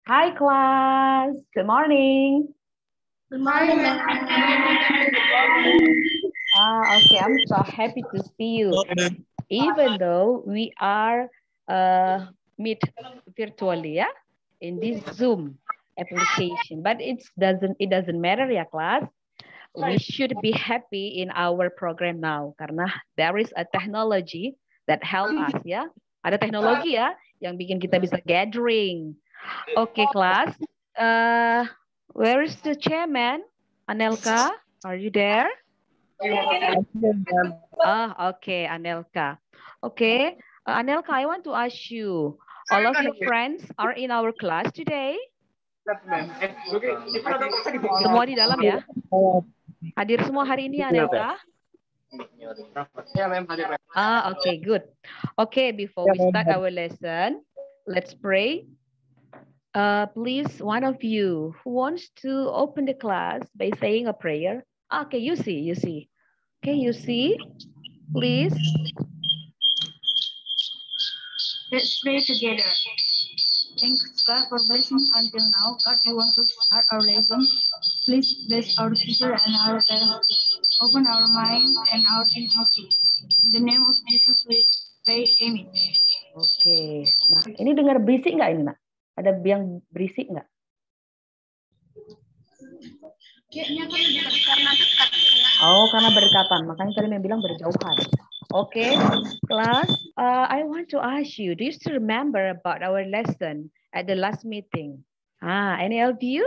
Hi class, good morning. Good morning, ma'am. Okay, I'm so happy to see you. Even though we are meet virtually, yeah, in this Zoom application, but it doesn't matter, ya class. We should be happy in our program now karena there is a technology that help us, ya. Ada teknologi ya yang bikin kita bisa gathering. Okay, class. Where is the chairman? Anelka, are you there? Okay, Anelka. Okay, Anelka, I want to ask you. All of your friends are in our class today? Semua di dalam ya? Hadir semua hari ini, Anelka? Okay, good. Okay, before we start our lesson, let's pray. Please, one of you who wants to open the class by saying a prayer. Okay, you see. Okay, you see, please. Let's pray together. Thanks, God, for blessing until now. God, we want to start our lesson. Please bless our teacher and our parents. Open our mind and our thinking. In the name of Jesus, we pray. Amen. Oke, nah ini dengar berisik nggak ini, nak? Ada yang berisik nggak? Kayaknya kan karena dekat. Oh, karena berdekatan. Makanya tadi yang bilang berjauhan. Okay, class. I want to ask you, do you still remember about our lesson at the last meeting? Any of you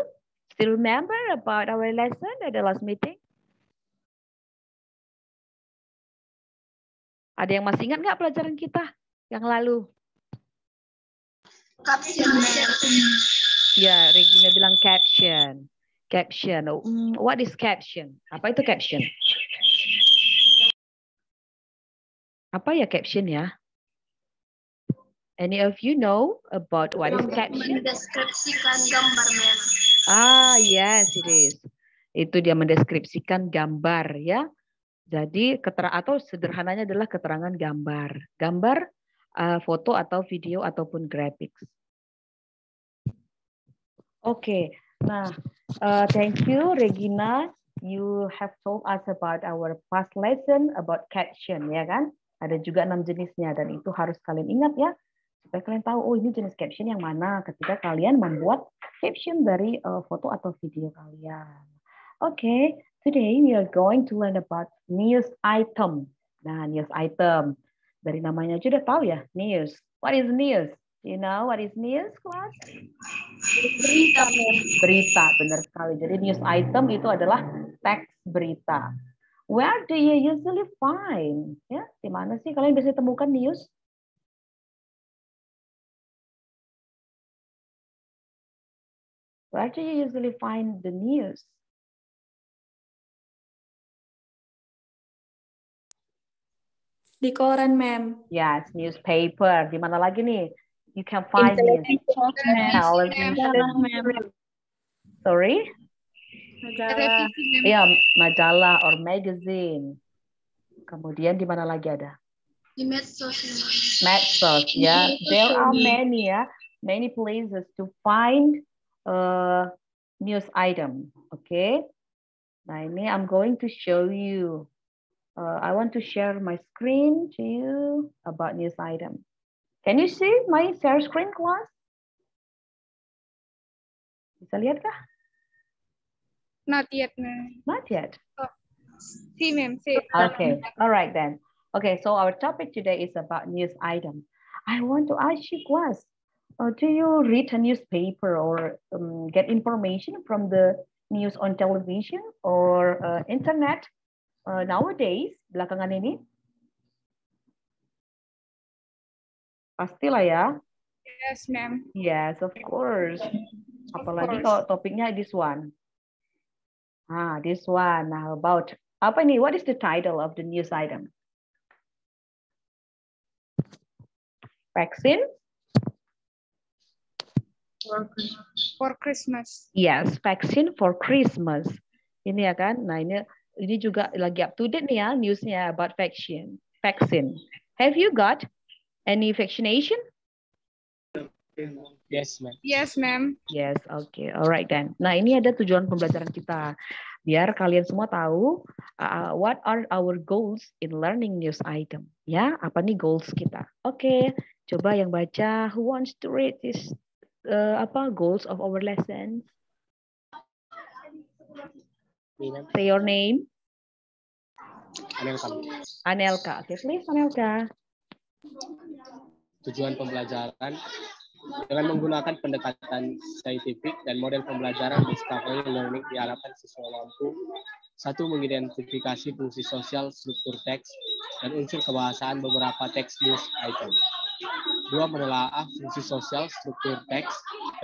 still remember about our lesson at the last meeting? Ada yang masih ingat nggak pelajaran kita yang lalu? Caption. Ya, Regina bilang caption. Caption. What is caption? Apa itu caption? Apa ya caption ya? Any of you know about what is caption? Mendeskripsikan gambar, ma'am. Yes, it is. Itu dia mendeskripsikan gambar ya. Jadi atau sederhananya adalah keterangan gambar. Gambar, foto atau video ataupun graphics. Oke. Nah, thank you Regina. You have told us about our past lesson about caption ya kan? Ada juga 6 jenisnya dan itu harus kalian ingat ya. Supaya kalian tahu, oh ini jenis caption yang mana ketika kalian membuat caption dari foto atau video kalian. Okay, today we are going to learn about news item. Nah, news item. Dari namanya aja udah tahu ya, news. What is news? You know what is news, class? Berita. Berita, benar sekali. Jadi news item itu adalah teks berita. Where do you usually find? Ya, di mana sih kalian bisa temukan news? Where do you usually find the news? Di koran, ma'am. Yes, newspaper. Di mana lagi nih? You can find news. Television. Sorry? Majalah. Ya, majalah or magazine. Kemudian di mana lagi ada? Di medsos. Medsos, ya. There are many ya, many places to find news item. Okay. Nah, ini I'm going to show you. I want to share my screen to you about news item. Can you see my share screen, class? Bisa lihat kah? Not yet, ma'am. Not yet. See, ma'am. See. Okay. All right then. Okay. So our topic today is about news item. I want to ask you, class. Do you read a newspaper or get information from the news on television or internet nowadays? Belakangan ini? Pastilah ya. Yes, ma'am. Yes, of course. Apalagi kalau topiknya this one. This one. Now about apa nih? What is the title of the news item? Vaccine? For Christmas. Yes, vaccine for Christmas. Ini ya kan? Nah, ini juga lagi up to date nih ya newsnya about vaccine. Have you got any vaccination? Yes, ma'am. Yes, ma'am. Yes, okay. Alright then. Nah, ini ada tujuan pembelajaran kita. Biar kalian semua tahu what are our goals in learning news item. Ya, apa nih goals kita? Oke, coba yang baca. Who wants to read this goals of our lessons? Say your name. Anelka. Anelka. Okay, please Anelka. Tujuan pembelajaran dengan menggunakan pendekatan saintifik dan model pembelajaran discovery learning diharapkan siswa mampu satu mengidentifikasi fungsi sosial struktur teks dan unsur kebahasaan beberapa teks news item. Dua, menelaah fungsi sosial struktur teks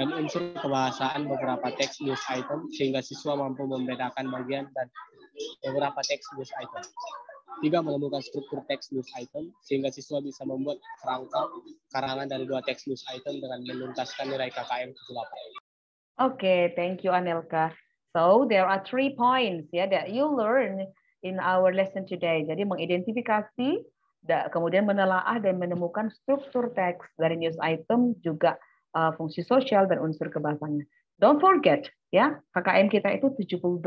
dan unsur kebahasaan beberapa teks news item sehingga siswa mampu membedakan bagian dan beberapa teks news item. Tiga, menemukan struktur teks news item sehingga siswa bisa membuat kerangka karangan dari dua teks news item dengan menuntaskan nilai KKM 78. Okay, thank you Anelka. So there are 3 points that you learn in our lesson today. Jadi mengidentifikasi, kemudian menelaah dan menemukan struktur teks dari news item, juga fungsi sosial dan unsur kebahasaannya. Don't forget KKM kita itu 78.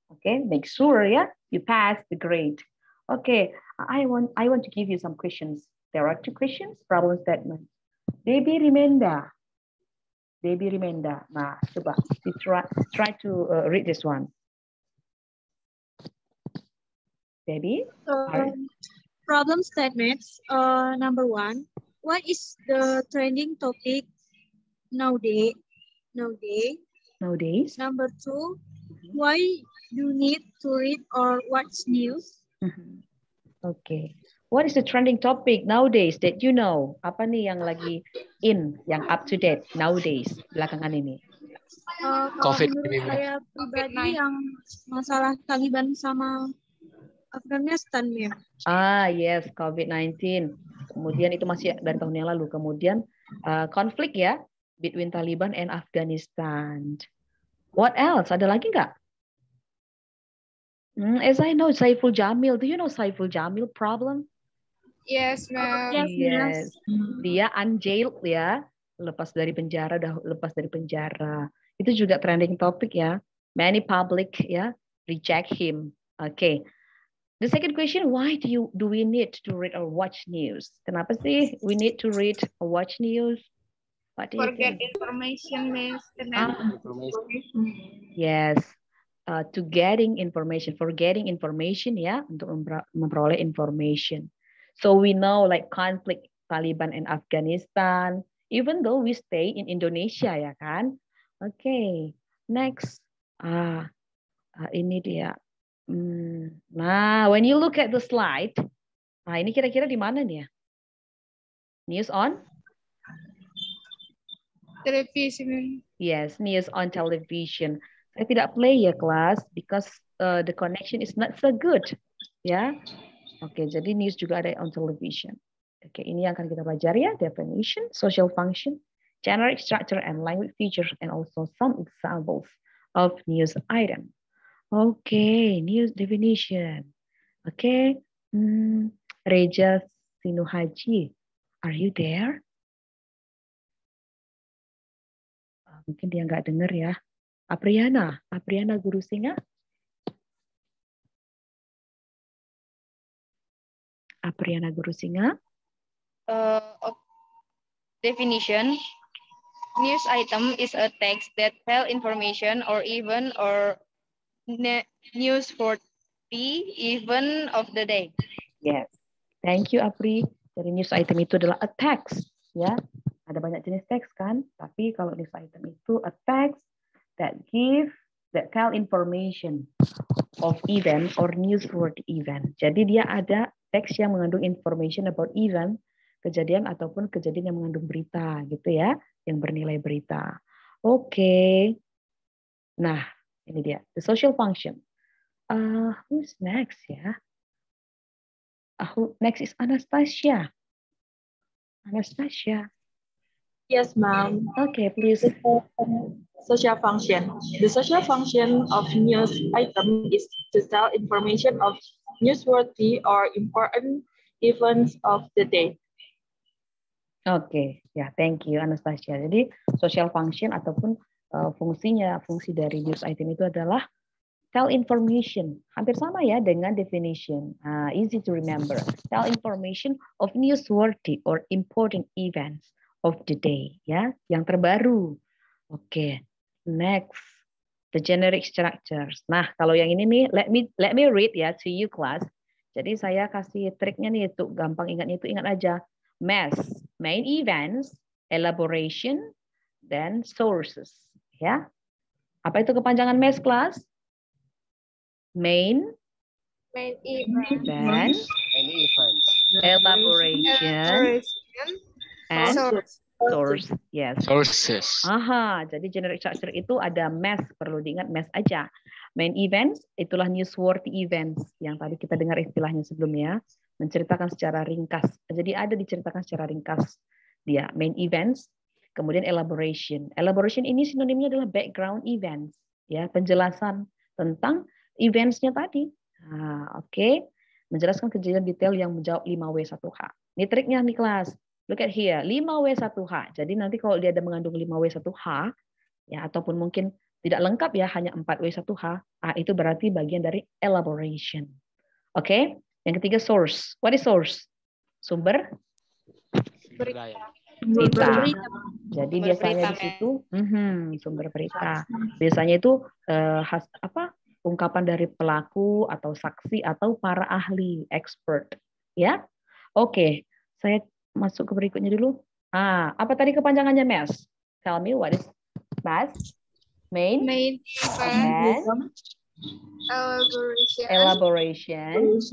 Okay, make sure you pass the grade. Okay, I want to give you some questions. There are 2 questions, problem statement. Debbie Rimenda. Nah, coba try to read this one. Debbie. Problem statements. Number 1. What is the trending topic nowadays? Number 2. Why you need to read or watch news? Okay. What is the trending topic nowadays that you know? Apa nih yang lagi in, yang up to date nowadays, belakangan ini? Kalau menurut saya pribadi yang masalah Taliban sama Afghanistan, ya. Yes, COVID-19. Kemudian itu masih dari tahun yang lalu. Kemudian konflik between Taliban and Afghanistan. What else? Ada lagi nggak? As I know, Saiful Jamil. Do you know Saiful Jamil problem? Yes, ma'am. Yes. Dia unjailed lepas dari penjara, Itu juga trending topic Many public reject him. Okay. The second question, why do we need to read or watch news? Kenapa sih we need to read or watch news? What do you think? Information, Miss. Yes. To getting information, for getting information untuk memperoleh information. So we know like conflict Taliban and Afghanistan, even though we stay in Indonesia kan. Okay, next. Ini dia. Nah, when you look at the slide, ini kira-kira di mana nih ya? News on? Television. Yes, news on television. Saya tidak play kelas because the connection is not so good. Oke, jadi news juga ada on television. Oke, ini yang akan kita pelajari definition, social function, generic structure and language features, and also some examples of news item. Oke, news definition. Oke, Reja Sinuhaji, are you there? Mungkin dia nggak dengar Apriana Guru Singa. Apriana Guru Singa. Definition. News item is a text that tell information or event or news for the event of the day. Yes. Thank you, Apri. Jadi news item itu adalah a text. Ada banyak jenis teks kan? Tapi kalau news item itu a text that tell information of event or newsworthy event. Jadi dia ada teks yang mengandung information about event, kejadian ataupun kejadian yang mengandung berita gitu yang bernilai berita. Oke. Nah, ini dia the social function. Who's next Next is Anastasia. Yes, ma'am. Okay, please. Social function. The social function of news item is to tell information of newsworthy or important events of the day. Oke, ya, thank you Anastasia. Jadi social function ataupun fungsi dari news item itu adalah tell information. Hampir sama ya dengan definition. Easy to remember. Tell information of newsworthy or important events of the day, ya, yang terbaru. Oke, next, the generic structures. Nah, kalau yang ini nih, let me read ya to you class. Jadi saya kasih triknya nih, untuk gampang ingatnya itu ingat aja. Mass, main events, elaboration, dan sources. Ya, apa itu kepanjangan mass class? Main event, dan elaboration, and source. Yes. Sources. Aha, jadi generic structure itu ada mass, perlu diingat mass aja. Main events itulah newsworthy events yang tadi kita dengar istilahnya sebelumnya, menceritakan secara ringkas. Jadi ada diceritakan secara ringkas dia main events, kemudian elaboration. Elaboration ini sinonimnya adalah background events, ya, penjelasan tentang eventsnya tadi. Oke. Menjelaskan kejadian detail yang menjawab 5W1H. Ini triknya nih kelas. Look at here, 5W1H. Jadi nanti kalau dia ada mengandung 5W1H, ya, ataupun mungkin tidak lengkap ya, hanya 4W1H, itu berarti bagian dari elaboration. Oke. Yang ketiga source. What is source? Sumber? Berita. Jadi biasanya di situ sumber berita. Biasanya itu ungkapan dari pelaku atau saksi atau para ahli, expert, ya. Oke, saya masuk ke berikutnya dulu. Apa tadi kepanjangannya, Mas? Tell me what is mass? Main event, elaboration,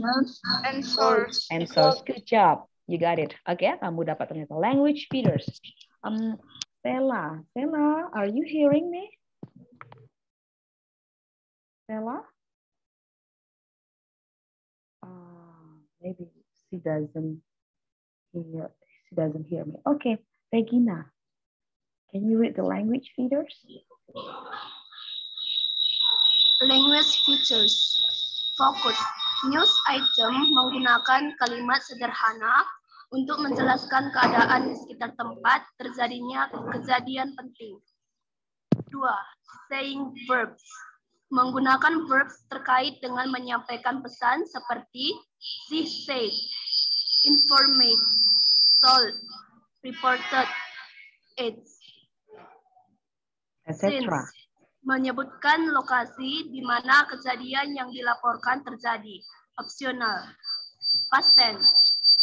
and source. Good job. You got it. Oke, kamu dapat ternyata language feeders. Stella, are you hearing me? Stella? Maybe she doesn't hear me. Okay, Regina, can you read the language feeders? Language features. Fokus. News item menggunakan kalimat sederhana untuk menjelaskan keadaan di sekitar tempat terjadinya kejadian penting. 2. Saying verbs. Menggunakan verbs terkait dengan menyampaikan pesan seperti she said, informate, told, reported, it's, etc. Menyebutkan lokasi di mana kejadian yang dilaporkan terjadi. Opsional. Past tense.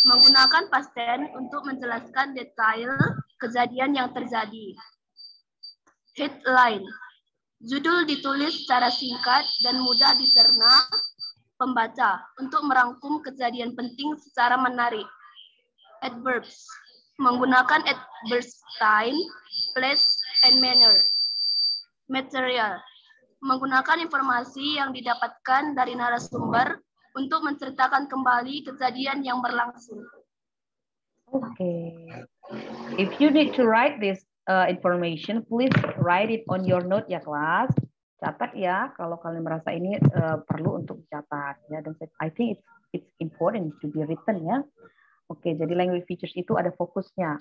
Menggunakan past tense untuk menjelaskan detail kejadian yang terjadi. Headline. Judul ditulis secara singkat dan mudah dicerna pembaca untuk merangkum kejadian penting secara menarik. Adverbs. Menggunakan adverbs time, place, and manner. Material. Menggunakan informasi yang didapatkan dari narasumber untuk menceritakan kembali kejadian yang berlangsung. Okay. If you need to write this information, please write it on your note ya kelas. Catat ya kalau kalian merasa ini perlu untuk dicatat ya. Dan I think it's important to be written ya. Oke, jadi language features itu ada fokusnya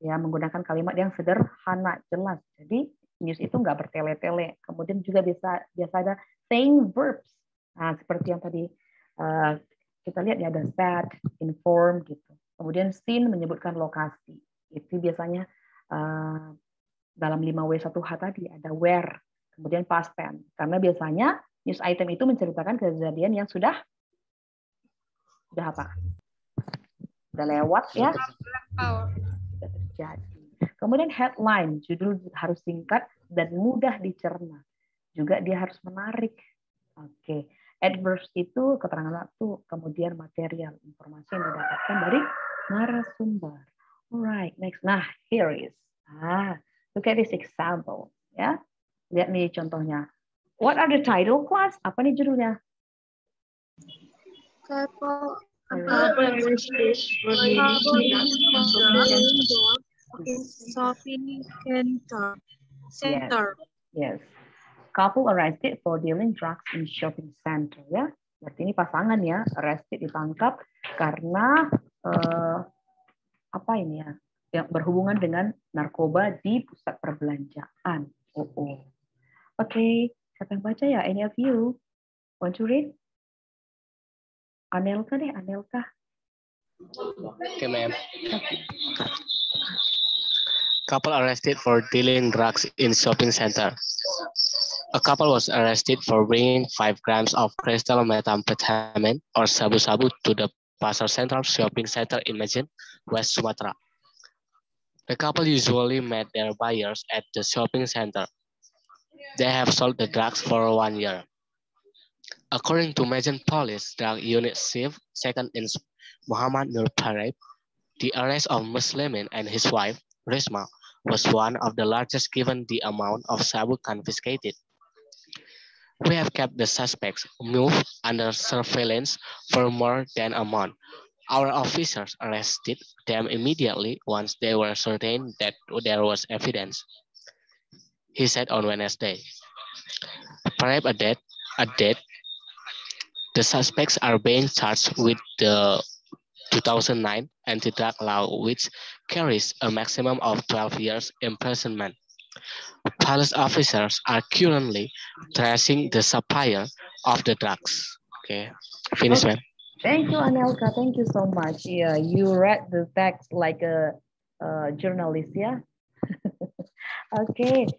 ya, menggunakan kalimat yang sederhana, jelas. Jadi news itu nggak bertele-tele. Kemudian juga biasa ada saying verbs. Nah, seperti yang tadi kita lihat ya, ada sad, inform gitu. Kemudian seen menyebutkan lokasi. Itu biasanya dalam 5W1H tadi ada where, kemudian past tense. Karena biasanya news item itu menceritakan kejadian yang sudah apa? Sudah lewat ya. Sudah terjadi. Kemudian headline, judul harus singkat dan mudah dicerna. Juga dia harus menarik. Oke. Adverbs itu keterangan waktu, kemudian material, informasi yang didapatkan dari narasumber. Alright, next. Nah, here is. Look at this example. Ya, lihat nih contohnya. What are the title class? Apa nih judulnya? Center. Yes. Couple arrested for dealing drugs in shopping center. Ya, berarti ini pasangan ya, arrested, ditangkap karena apa ini ya? yang berhubungan dengan narkoba di pusat perbelanjaan. Oke, siapa yang baca ya? Any of you want to read? Anelka deh, Anelka. Okay, ma'am. Couple arrested for dealing drugs in shopping center. A couple was arrested for bringing 5 grams of crystal methamphetamine or sabu-sabu to the Pasar Central shopping center in Medan, West Sumatra. The couple usually met their buyers at the shopping center. They have sold the drugs for 1 year. According to Medan Police Drug Unit Chief Second Inspector Muhammad Nur Parib, the arrest of Muslimin and his wife, Risma, was one of the largest given the amount of sabu confiscated. We have kept the suspects moved under surveillance for more than a month. Our officers arrested them immediately once they were certain that there was evidence, he said on Wednesday. Parib added, the suspects are being charged with the 2009 anti-drug law, which carries a maximum of 12 years imprisonment. Police officers are currently tracing the supplier of the drugs. Okay, finish, ma'am. Thank you, Anelka. Thank you so much. Yeah, you read the text like a journalist, ya. Oke,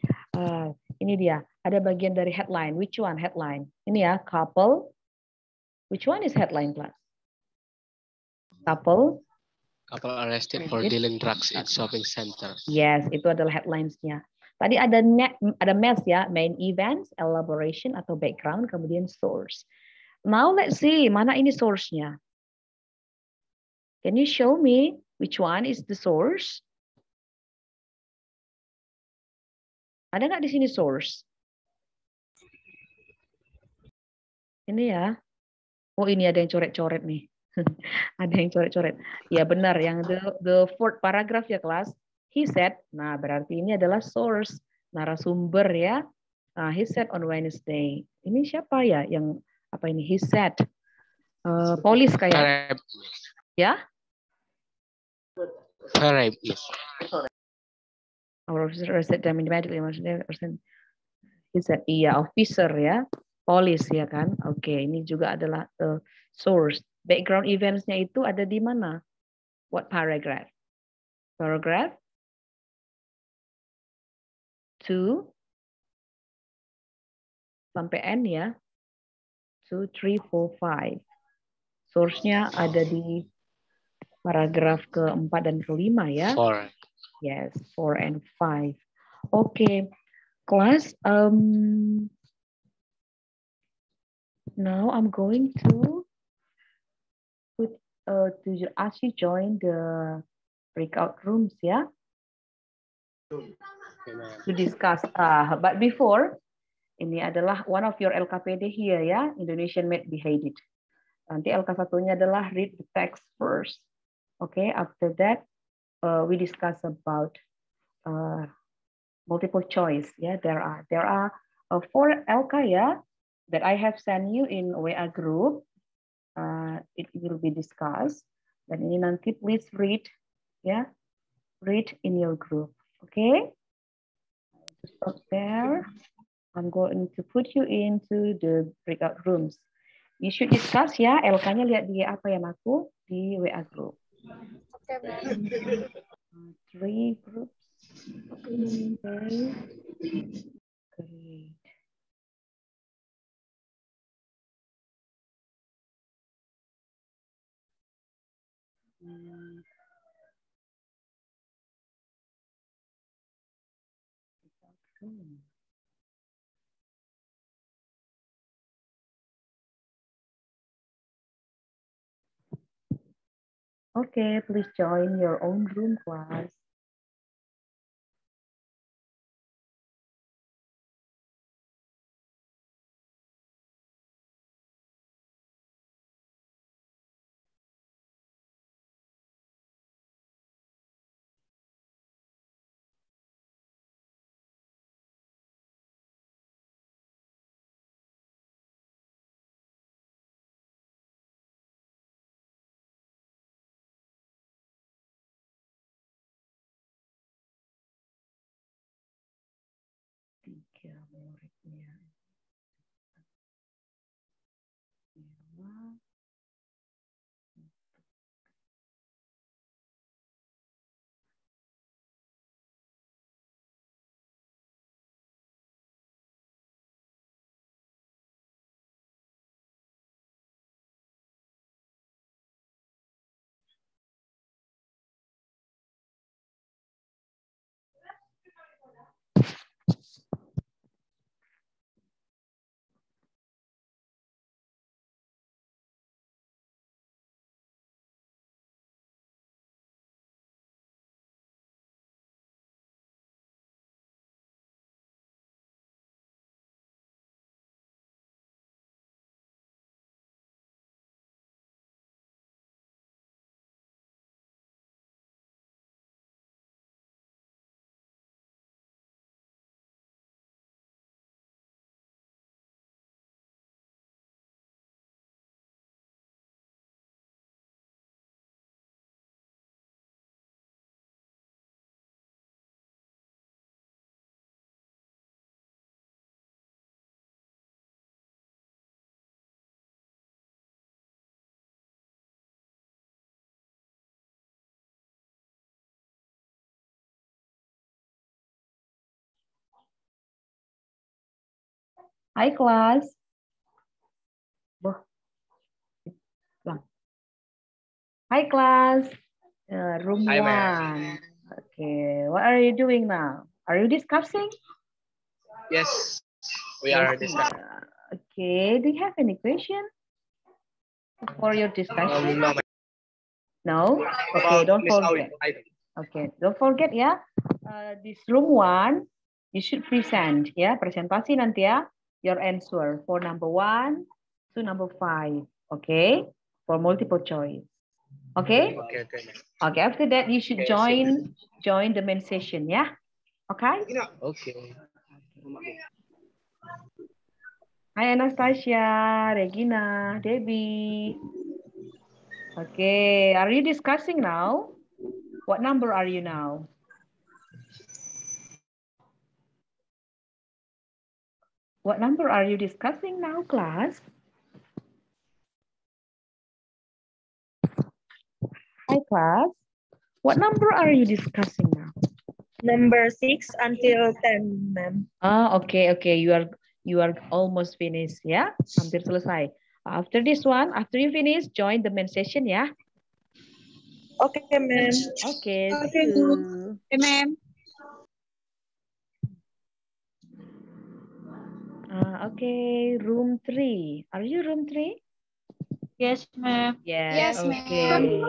ini dia. Ada bagian dari headline. Which one headline? Ini ya, couple. Which one is headline, class? Couple arrested for dealing drugs in shopping center. Yes, itu adalah headlines-nya. Tadi ada match ya, main events, elaboration atau background, kemudian source. Now let's see, mana ini source-nya? Can you show me which one is the source? Ada nggak di sini source? Ini ya. Oh, ini ada yang coret-coret nih. Ada yang coret-coret. Ya benar, yang the fourth paragraph ya kelas. He said, nah berarti ini adalah source, narasumber ya. Nah, he said on Wednesday. Ini siapa ya yang apa ini? He said. Polis kayak. Ya? Parib, yes. Our officer said them immediately. He said, iya officer ya. Polis ya kan. Oke, ini juga adalah source. Background events-nya itu ada di mana? What paragraph? Paragraph 2 sampai N ya. 2, 3, 4, 5. Source-nya ada di paragraf ke-4 dan ke-5 ya. 4. Yes, 4 and 5. Oke, kelas. Now I'm going to ask you join the breakout rooms ya. To discuss. But before, ini adalah one of your LKPD here ya, Indonesian Made Beheaded. Nanti LK1-nya adalah read the text first. Okay, after that we discuss about multiple choice. Yeah, there are 4 LK ya that I have sent you in WA group. It will be discussed. Dan ini nanti please read ya, read in your group. Okay, stop there. I'm going to put you into the breakout rooms. You should discuss ya, LK-nya lihat di apa ya aku di WA group. Okay, ma'am. 3 groups. Okay. Great. Okay, please join your own room, class. Hi, class. Boh. Hi, class. Room Hi, ma'am. 1. Okay, what are you doing now? Are you discussing? Yes, we are discussing. Okay, do you have any question for your discussion? No, ma'am. No? Okay, About don't Miss forget. Awi. Okay, don't forget ya. This room 1, you should present ya, presentasi nanti ya. Your answer for number 1 to number 5. Okay, for multiple choice. Okay. Okay. Okay. After that, you should join the main session ya. Okay. Okay. Hi Anastasia, Regina, Debbie. Okay, are you discussing now? What number are you now? What number are you discussing now, class? Hi, class. What number are you discussing now? Number 6 until 10, ma'am. Okay. You are almost finished, ya. Hampir selesai. After this one, after you finish, join the main session, ya. Okay, ma'am. Okay. Okay, See good. you. Okay, ma'am. Okay, room 3. Are you room 3? Yes, ma'am. Yes. Yes, Okay.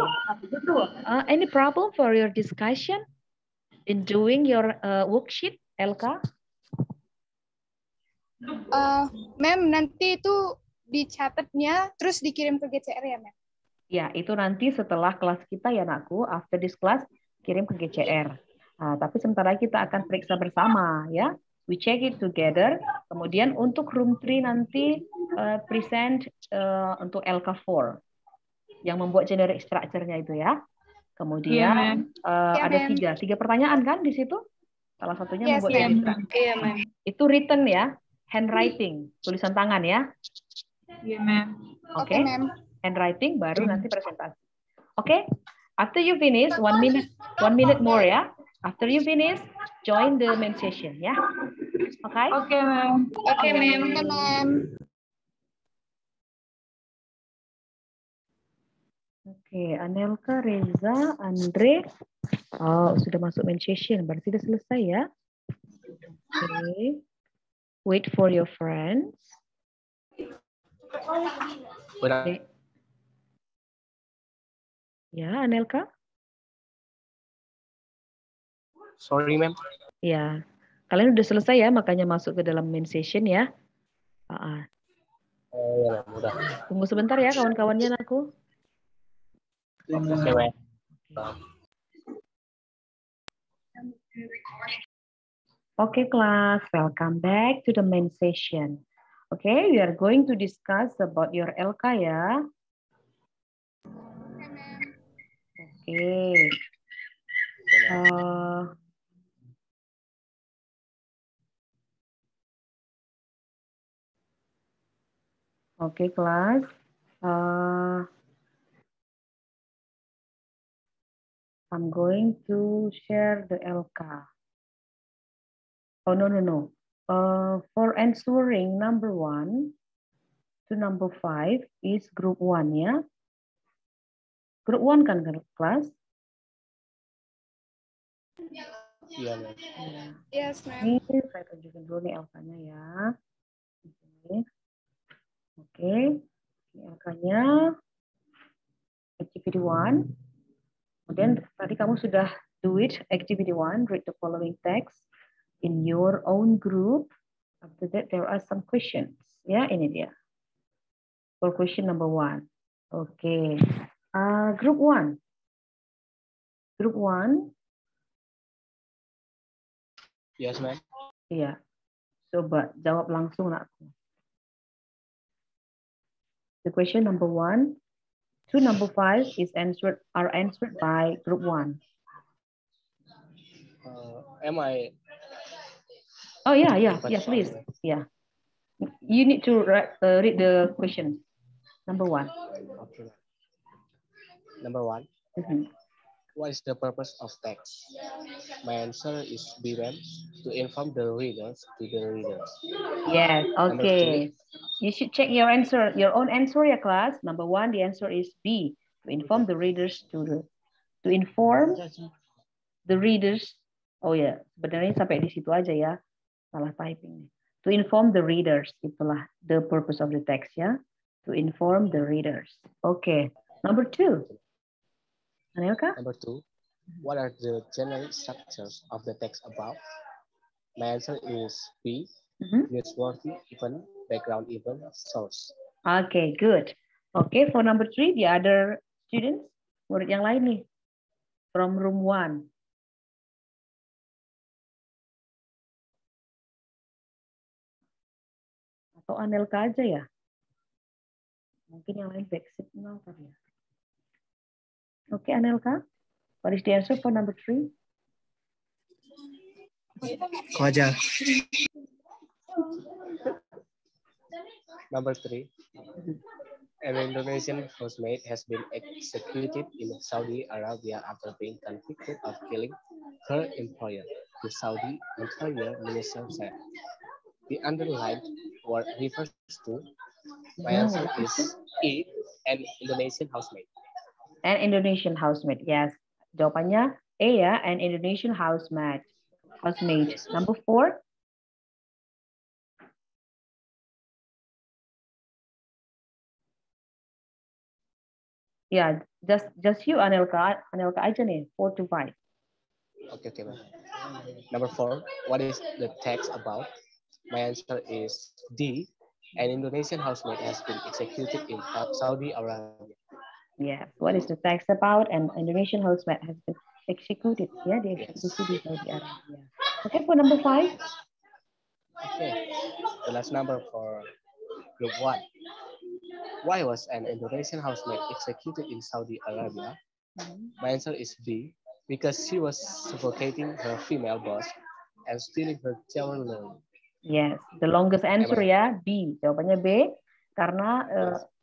Any problem for your discussion in doing your worksheet, Elka? Ma'am, nanti itu dicatatnya terus dikirim ke GCR ya, ma'am? Ya, itu nanti setelah kelas kita ya, anakku. After this class, kirim ke GCR. Tapi sementara kita akan periksa bersama, ya. We check it together. Kemudian untuk room 3 nanti present untuk LK4 yang membuat generic structure-nya itu ya. Kemudian ada tiga pertanyaan kan di situ. Salah satunya membuat generic structure. Iya, ma'am. Itu written ya, handwriting, tulisan tangan ya. Iya, ma'am. Oke, handwriting baru nanti presentasi. Oke, after you finish 1 minute more ya. After you finish, join the main session ya. Oke. Oke, ma'am. Oke, ma'am. Oke, Anelka, Reza, Andre. Oh, sudah masuk main session. Berarti sudah selesai ya. Oke. Wait for your friends. Udah. Ya, Anelka. Sorry, ma'am. Ya, kalian udah selesai ya, makanya masuk ke dalam main session ya. Ya, ma'am, udah. Tunggu sebentar ya kawan-kawannya aku. Oke, ma'am. Okay, class, welcome back to the main session. Okay, we are going to discuss about your LK ya. Okay. Okay, class. I'm going to share the LK. Oh, no. For answering number 1 to number 5 is group 1 ya. Group 1 kan kelas? Iya, ma'am. Yes, ma'am. Ini saya tunjukin dulu nih LK-nya ya. Oke. Ini LK-nya activity 1. Kemudian tadi kamu sudah do it, activity 1, read the following text in your own group. After that, there are some questions. Ya, ini dia. For question number 1. Oke. Group 1. Group 1. Yes, ma'am. Iya. Coba jawab langsung, nakku. The question number 1 to number 5 are answered by group 1. Am I? Oh yeah, please. Yeah. You need to read the question. Number 1. Okay. Number 1. What is the purpose of text? My answer is B, ma'am. To inform the readers to the readers. Yes, okay. You should check your answer, your own answer ya class. Number 1, the answer is B. To inform the readers to inform the readers. Oh ya, sebenarnya sampai di situ aja ya. Salah typing. To inform the readers, itulah the purpose of the text ya. To inform the readers. Okay. Number 2. Anelka? Number 2. What are the general structures of the text above? My answer is B. Newsworthy event, background event, source. Okay, good. Okay, for number 3, the other students, murid yang lain nih, from room 1. Atau Anelka aja ya? Mungkin yang lain back signal kali ya. Okay, Anelka, what is the answer for number 3? Kau aja. Number 3. An Indonesian housemaid has been executed in Saudi Arabia after being convicted of killing her employer, the Saudi Interior Minister said. The underlined word refers to, my answer is E, an Indonesian housemaid. An Indonesian housemaid, yes. Jawabannya A ya, an Indonesian housemaid. Yes. Number 4. Yeah, just you, Anelka aja nih, 4 to 5. Okay, ma'am. Number 4, what is the text about? My answer is D. An Indonesian housemaid has been executed in Saudi Arabia. Yes, what is the text about? An Indonesian housemaid has been executed. Yeah, the execution in Saudi Arabia. Okay, for number 5. Okay, the last number for group 1. Why was an Indonesian housemaid executed in Saudi Arabia? My answer is B. Because she was suffocating her female boss and stealing her jewelry. Yes, the longest answer ya, B. Jawabannya B. Karena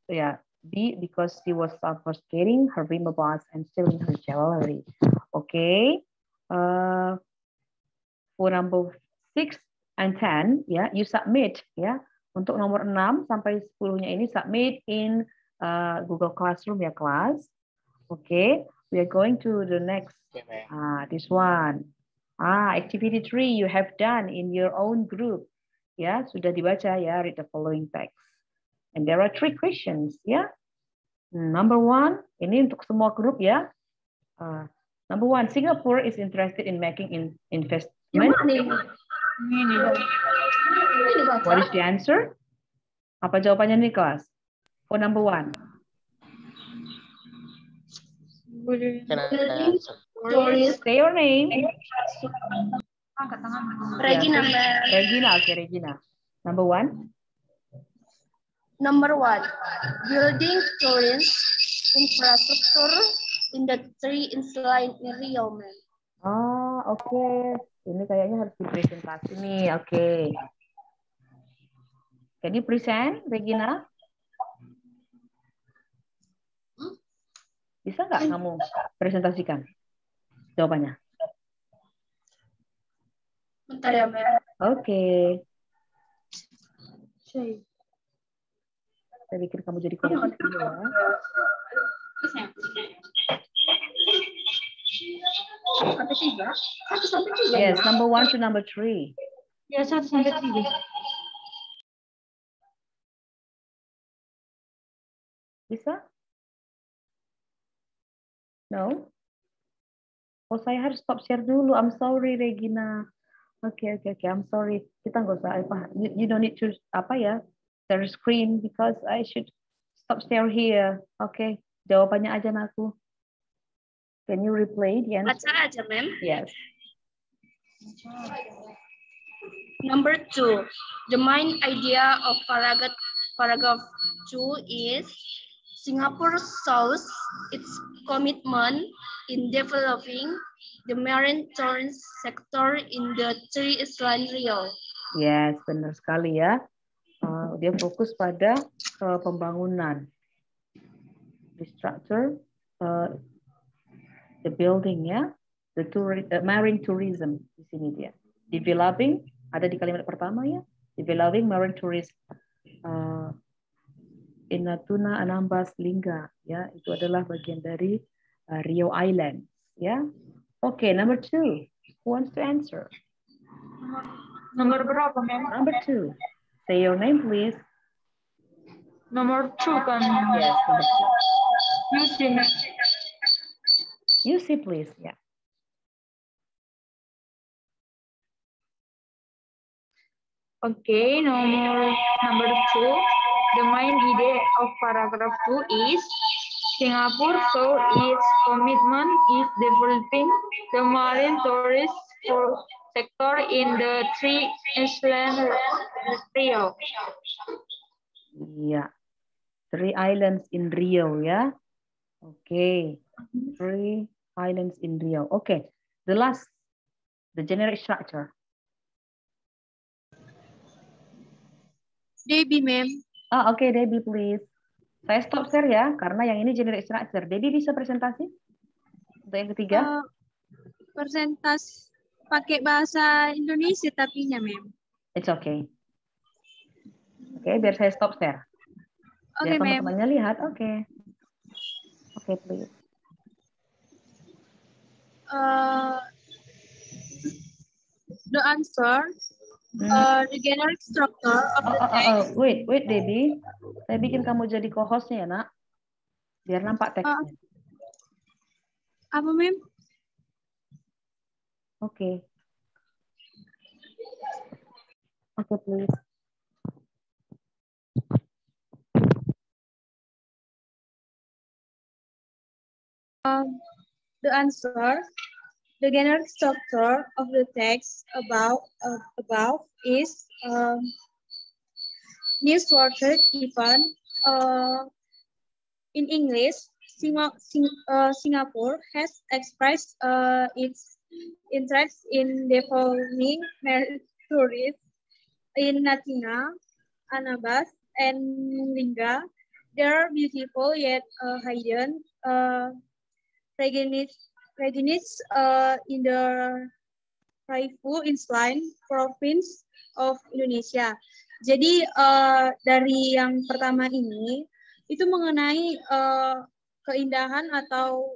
ya B, because she was suffocating her female boss and stealing her jewelry. Okay. For number 6 and 10, ya, you submit ya. Untuk nomor 6 sampai 10-nya ini submit in Google Classroom ya kelas. Okay, we are going to the next. This one. Activity 3 you have done in your own group. Ya, sudah dibaca ya, read the following text. And there are 3 questions ya. Number 1, ini untuk semua grup ya. Number 1, Singapore is interested in making investment. What is the answer? Apa jawabannya nih kelas? For number 1. Say your name. Regina. Regina, okay, Regina. Number 1. Number 1, building tourism infrastructure industry in Selain Riau. Okay. Ini kayaknya harus dipresentasi nih. Okay. Can you present, Regina? Bisa nggak kamu presentasikan jawabannya? Bentar ya, Mbak. Oke. Saya bikin kamu jadi kompas dulu ya. Yes, number 1 to number 3. Ya, 1 sampai 3. Bisa? No? Oh, saya harus stop share dulu. I'm sorry, Regina. Okay. I'm sorry. Kita nggak usah you don't need to share screen because I should stop share here. Okay. Jawabannya aja aku. Can you replay the answer? Baca aja, ma'am. Yes. Number 2, the main idea of paragraph 2 is Singapore shows its commitment in developing the marine tourism sector in the 3 Island Riau. Yes, benar sekali ya. Dia fokus pada pembangunan, restructure the building ya, the marine tourism di sini dia. Developing ada di kalimat pertama ya, developing marine tourism. In Natuna, Anambas, Lingga ya, itu adalah bagian dari Rio Island ya. Okay, number 2. Who wants to answer? Nomor berapa, Ma'am? Number 2. Say your name, please. Nomor 2 kan? Yes, number 2. Yusi, Ma'am. Yusi, please. Yeah. Okay, number 2. The main idea of paragraph 2 is Singapore saw its commitment is developing the marine tourist sector in the 3 islands Rio. Yeah. 3 islands in Rio, ya. Okay. 3 islands in Rio. Okay. The last, the generic structure. Debbie, ma'am. Oh, okay, Debbie, please. Saya stop share ya, karena yang ini generic structure. Debbie bisa presentasi? Untuk yang ketiga? Presentasi pakai bahasa Indonesia tapinya, ma'am. It's okay. Oke, biar saya stop share. Oke, Biar ma'am. teman-temannya lihat. Oke. Oke, please. The answer, the generic structure of the text. Wait, Debbie. Saya bikin kamu jadi co-hostnya ya, nak. Biar nampak teksnya. Apa, ma'am? Oke. Oke, please. The answer, the generic structure of the text above is newsworthy event. In English, Singapore has expressed its interest in developing marine tourism in Natuna, Anambas, and Lingga. They are beautiful yet hidden regions in the Raifu Island Province of Indonesia. Jadi dari yang pertama ini itu mengenai keindahan atau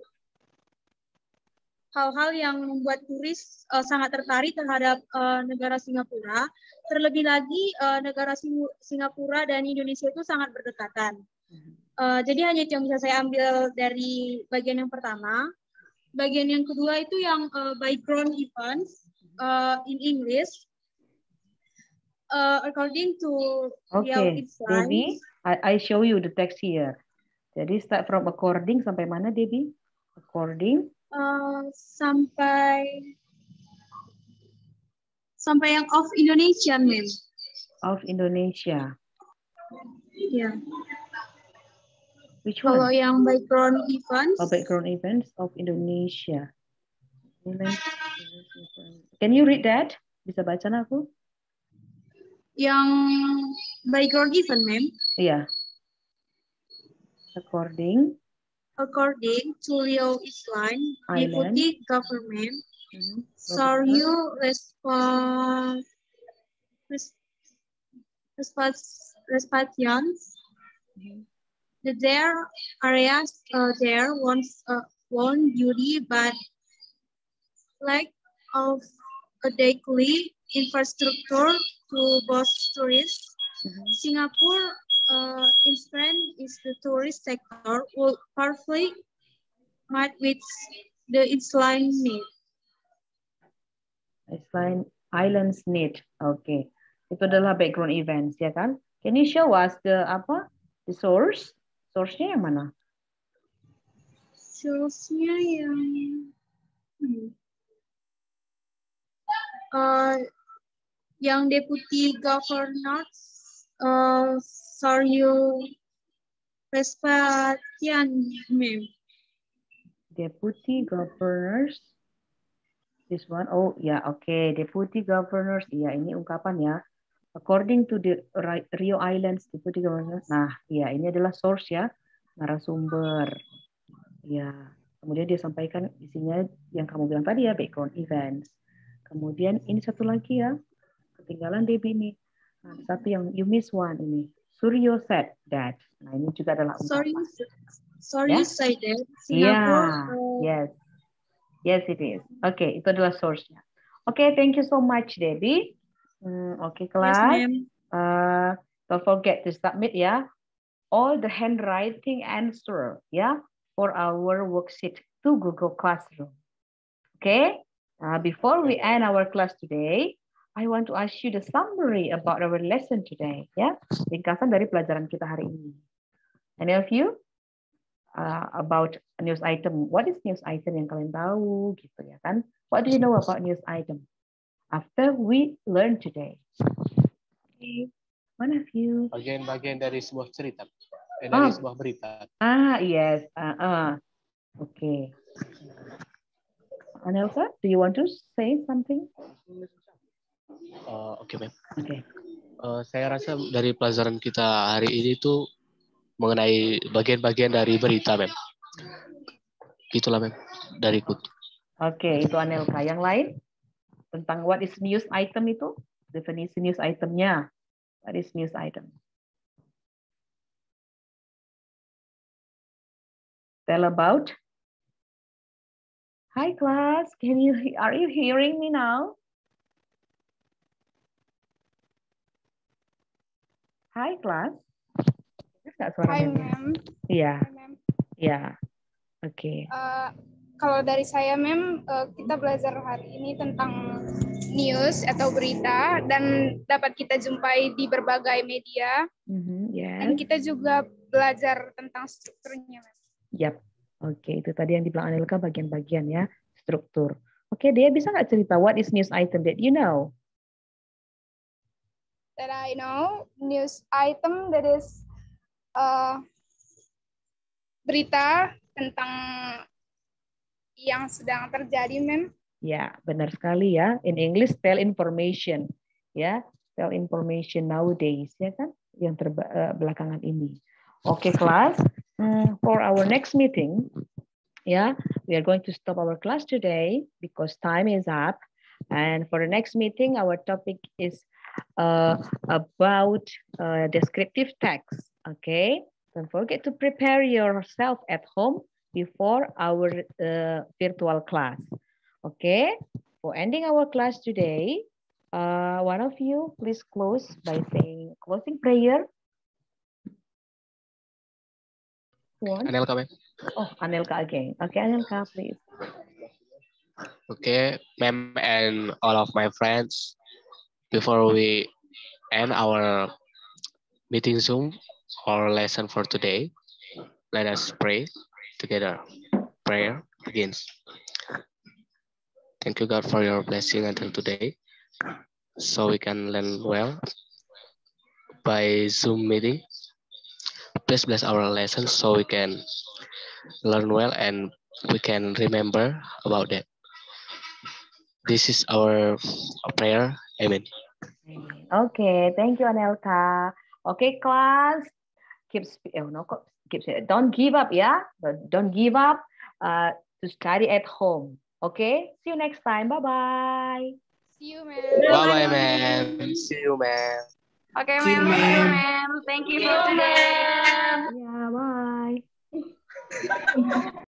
hal-hal yang membuat turis sangat tertarik terhadap negara Singapura. Terlebih lagi negara Singapura dan Indonesia itu sangat berdekatan. Jadi hanya itu yang bisa saya ambil dari bagian yang pertama. Bagian yang kedua itu yang background events in English. According to Okay, Debbie, I show you the text here. Jadi start from according sampai mana, Debbie? According. Sampai yang of Indonesia, ma'am. Of Indonesia. Ya. Yeah. Which one? Kalau yang background events. Oh, background events of Indonesia. Can you read that? Bisa baca aku? Yang background event, ma'am. Iya. According to Rio Island, Deputy Government, Soryu Respatians. Their areas there once won beauty, but lack of adequate infrastructure to both tourists. Singapore, instead, is the tourist sector will powerfully match with the islands need. Okay, itu adalah background events, ya kan? Can you show us the source? Source-nya yang mana? Source-nya yang Deputy Governor Soryu Respatian, ma'am. Deputy Governors. This one. Oh, ya, okay. Deputy Governors. Iya, ini ungkapan ya. According to the Rio Islands Deputy Governor. Nah, ya, ini adalah source ya, narasumber. Ya, Kemudian dia sampaikan isinya yang kamu bilang tadi ya, background events. Kemudian ini satu lagi ya, ketinggalan Debbie ini. Nah, satu yang you miss one ini. Suryo said that. Nah, ini juga adalah ungkapan. Sorry, Ya? say that. Yes. Yes, it is. Oke, itu adalah source-nya. Oke, thank you so much, Debbie. Oke, kelas. Yes, ma'am. Don't forget to submit ya. All the handwriting answer ya for our worksheet to Google Classroom. Okay. Before we end our class today, I want to ask you the summary about our lesson today. Ya, ringkasan dari pelajaran kita hari ini. Any of you about news item? What is news item yang kalian tahu gitu ya kan? What do you know about news item? After we learn today. Okay. One of you. Bagian-bagian dari sebuah cerita. Dari sebuah berita. Yes. Okay. Anelka, do you want to say something? Oke, ma'am. Okay. Saya rasa dari pelajaran kita hari ini tuh mengenai bagian-bagian dari berita, ma'am. Itulah, ma'am, dariku. Oke, itu Anelka. Yang lain? Tentang what is news item itu? Definisi news itemnya. What is news item? Tell about. Hi class, are you hearing me now? Hi class. Hi ma'am. Iya. Hi, ma'am. Ya. Oke. Kalau dari saya ma'am, kita belajar hari ini tentang news atau berita dan dapat kita jumpai di berbagai media. Dan kita juga belajar tentang strukturnya ma'am. Yap. Oke, itu tadi yang dibilang Anelka bagian-bagian ya, struktur. Oke, dia bisa nggak cerita what is news item that you know? That I know, news item that is berita tentang yang sedang terjadi, ma'am. Ya, benar sekali ya. In English, tell information. Ya, tell information nowadays, ya kan? Yang belakangan ini. Oke, kelas. For our next meeting, we are going to stop our class today because time is up. And for the next meeting, our topic is about descriptive text. Okay, don't forget to prepare yourself at home before our virtual class. Okay, for ending our class today, one of you please close by saying closing prayer. Anelka, ma'am. Oh, Anelka again. Okay, Anelka, please. Okay, ma'am and all of my friends, before we end our meeting Zoom or lesson for today, let us pray together. Prayer begins. Thank you, God, for your blessing until today, so we can learn well by Zoom meeting. Please bless our lessons so we can learn well and we can remember about that. This is our prayer. Amen. Okay, thank you, Anelka. Okay, class, don't give up, but don't give up to study at home. Okay, see you next time. Bye-bye. See you, ma'am. Bye-bye, ma'am. See you, ma'am. Okay, ma'am. See you, ma'am. Thank you for today. Yeah, bye.